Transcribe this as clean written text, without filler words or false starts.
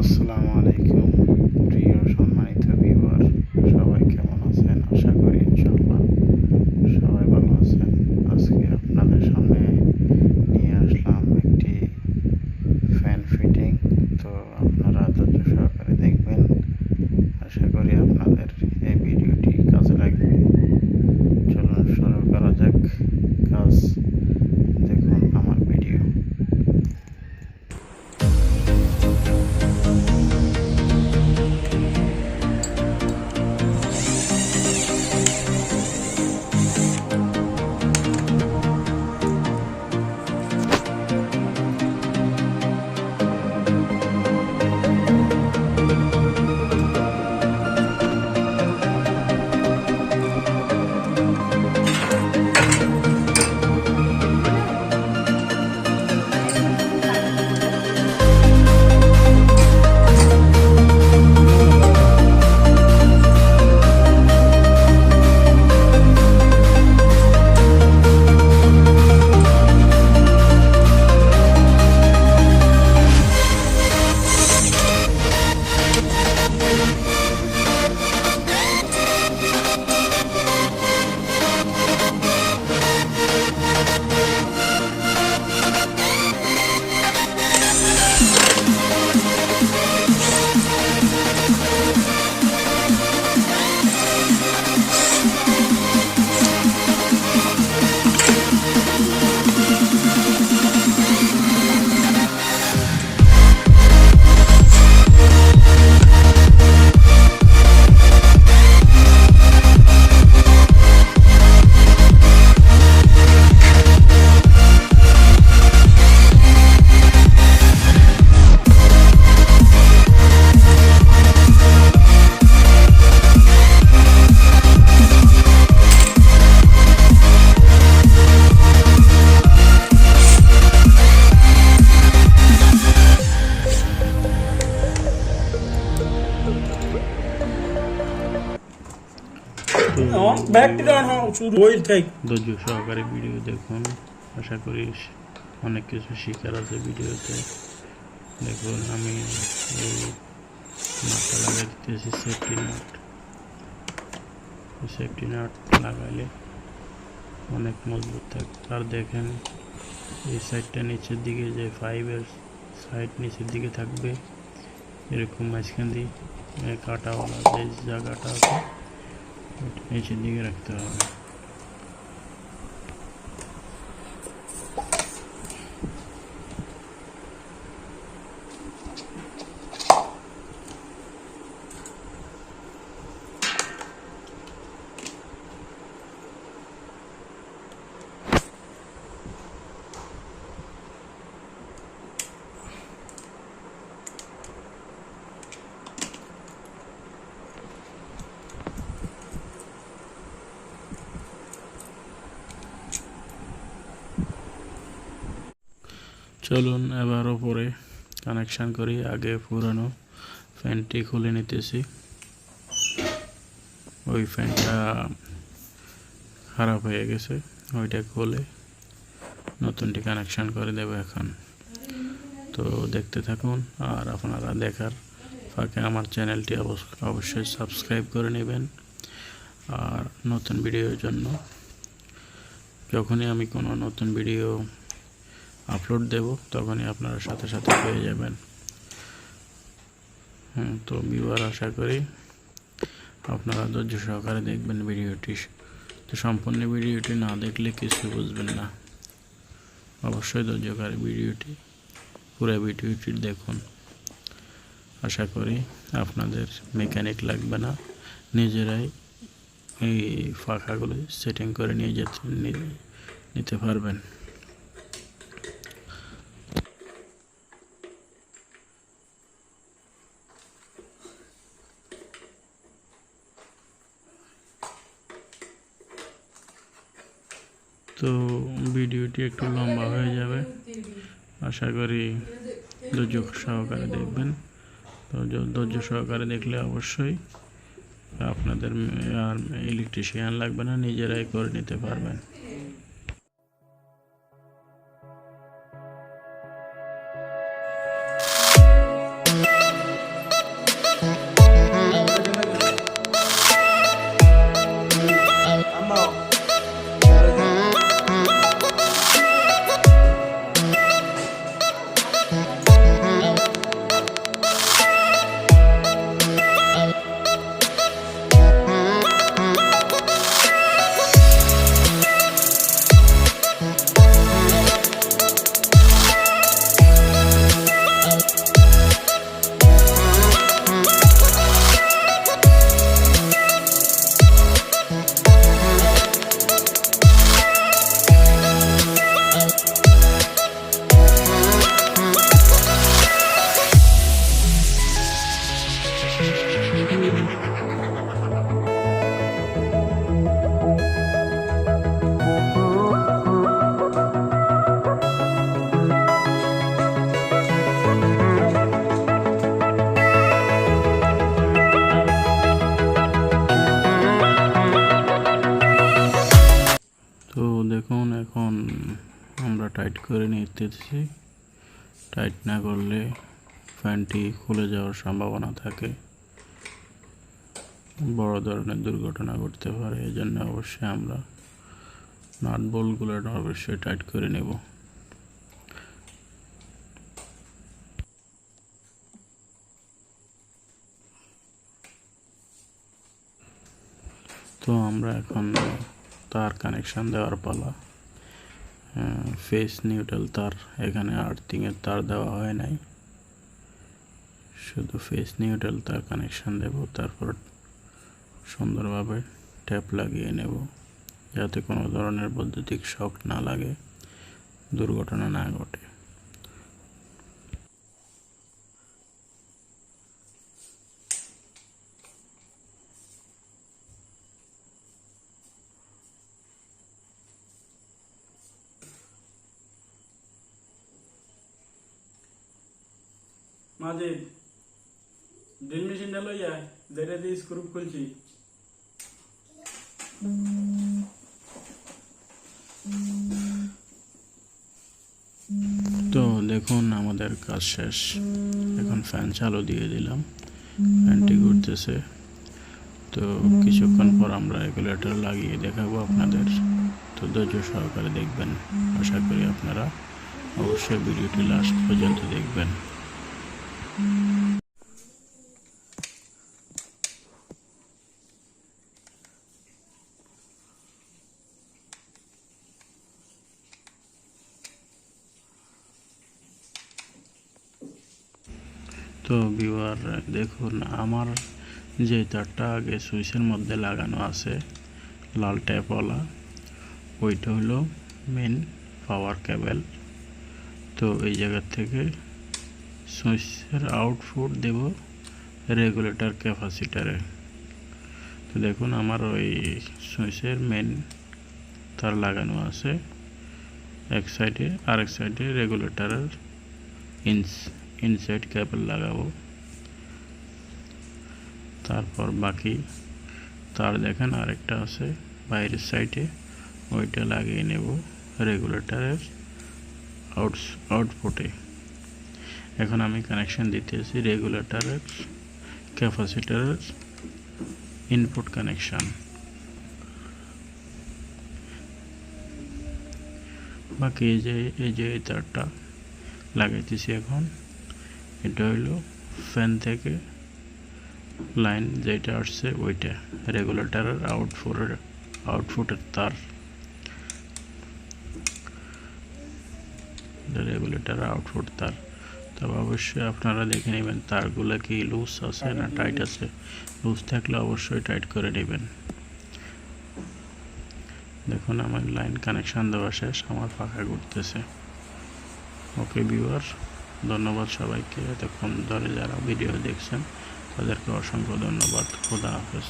আসসালামু আলাইকুম প্রিয় সম্মানিত ভিউয়ার, সবাই কেমন আছেন? আশা করি ইনশাআল্লাহ সবাই ভালো আছেন। আজকে আপনাদের সামনে নিয়ে আসলাম একটি ফ্যান ফিটিং। তো আপনারা ধৈর্য সহকারে দেখবেন। আশা করি আপনাদের এই ভিডিওটি কাজে লাগবে। চলুন শুরু করা যাক কাজ। দেখুন আমার ভিডিও। ধৈর্য সহকারে ভিডিও দেখুন। আশা করি অনেক কিছু শিখার আছে ভিডিওতে। দেখুন আমি এই নাটটা লাগাই দিতেছি সেফটি নাট লাগাইলে অনেক মজবুত থাকে। আর দেখেন এই সাইডটা নিচের দিকে, যে ফাইভের সাইড নিচের দিকে থাকবে এরকম মাঝখান দিয়ে কাটাওয়ালা যে জায়গাটা আছে নিচের দিকে রাখতে হবে। চলুন এবার উপরে কানেকশন করি। আগে পুরানো ফ্যানটি খুলে নিতেছি। ওই ফ্যানটা খারাপ হয়ে গেছে, ওইটা খুলে নতুনটি কানেকশন করে দেব এখন। তো দেখতে থাকুন, আর আপনারা দেখার ফাঁকে আমার চ্যানেলটি অবশ্যই সাবস্ক্রাইব করে নেবেন। আর নতুন ভিডিওর জন্য যখনই আমি কোনো নতুন ভিডিও আপলোড দেব তখনই আপনারা সাথে সাথে পেয়ে যাবেন। তো ভিউয়ার, আশা করি আপনারা ধৈর্য সহকারে দেখবেন ভিডিওটি। তো সম্পূর্ণ ভিডিওটি না দেখলে কিছু বুঝবেন না। অবশ্যই ধৈর্য সহকারে পুরো ভিডিওটি দেখুন। আশা করি আপনাদের মেকানিক লাগবে না, নিজেরাই এই ফাঁকাগুলো সেটিং করে নিতে পারবেন। তো ভিডিওটি একটু লম্বা হয়ে যাবে, আশা করি ধৈর্য সহকারে দেখবেন। তো ধৈর্য সহকারে দেখলে অবশ্যই আপনাদের আর ইলেকট্রিশিয়ান লাগবে না, নিজেরাই করে নিতে পারবেন। করে নিতেছি। টাইট না করলে ফ্যানটি খুলে যাওয়ার সম্ভাবনা থাকে, বড় ধরনের দুর্ঘটনা ঘটতে পারে। এই জন্য অবশ্যই আমরা নাট বোল্টগুলো অবশ্যই টাইট করে নেব। তো আমরা এখন তার কানেকশন দেওয়ার পালা। ফেস নিউট্রাল তার, এখানে আর্থিংয়ের তার দেওয়া হয় নাই, শুধু ফেস নিউট্রাল তার কানেকশন দেব। তারপর সুন্দরভাবে ট্যাপ লাগিয়ে নেব, যাতে কোনো ধরনের বৈদ্যুতিক শক না লাগে, দুর্ঘটনা না ঘটে। মাজিদ, ড্রিল মেশিনটা লইয়া যেটা দিয়ে স্ক্রু খুলছি। তো দেখুন আমাদের কাজ শেষ। এখন ফ্যান চালু দিয়ে দিলাম, ফ্যানটি ঘুরতেছে। তো কিছুক্ষণ পর আমরা রেগুলেটর লাগিয়ে দেখাবো আপনাদের। তো ধৈর্য সহকারে দেখবেন। আশা করি আপনারা অবশ্যই ভিডিওটি লাস্ট পর্যন্ত দেখবেন। তো ভিউয়ার দেখুন, আমার যে তারটা আগে সুইচের মধ্যে লাগানো আছে লাল ট্যাপওয়ালা, ওইটা হলো মেন পাওয়ার কেবল। তো এই জায়গা থেকে সুইচের আউটপুট দেব রেগুলেটর ক্যাপাসিটারে। তো দেখুন আমার ওই সুইচের মেন তার লাগানো আছে এক সাইডে, আরেক সাইডে রেগুলেটরের ইনসাইড কেবল লাগাবো। তারপর বাকি তার দেখেন আরেকটা আছে বাইরের সাইডে, ওইটা লাগিয়ে নেব রেগুলেটরের আউটপুটে। এখন আমি কানেকশন দিতেছি রেগুলেটরের ক্যাপাসিটরের ইনপুট কানেকশন। বাকি এই যে তারটা লাগাইতেছি এখন, এটা হলো ফ্যান থেকে লাইন যেটা আসছে ওইটা রেগুলেটরের আউটপুটের তার, রেগুলেটরের আউটপুট তার। তবে অবশ্যই আপনারা দেখে নেবেন তারগুলো কি লুজ আছে না টাইট আছে। লুজ থাকলে অবশ্যই টাইট করে নেবেন। দেখুন আমার লাইন কানেকশন দেওয়া শেষ, আমার পাখা ঘুরতেছে। ওকে ভিউয়ার, ধন্যবাদ সবাইকে এতক্ষণ ধরে যারা ভিডিও দেখছেন, তাদেরকে অসংখ্য ধন্যবাদ। খোদা হাফেজ।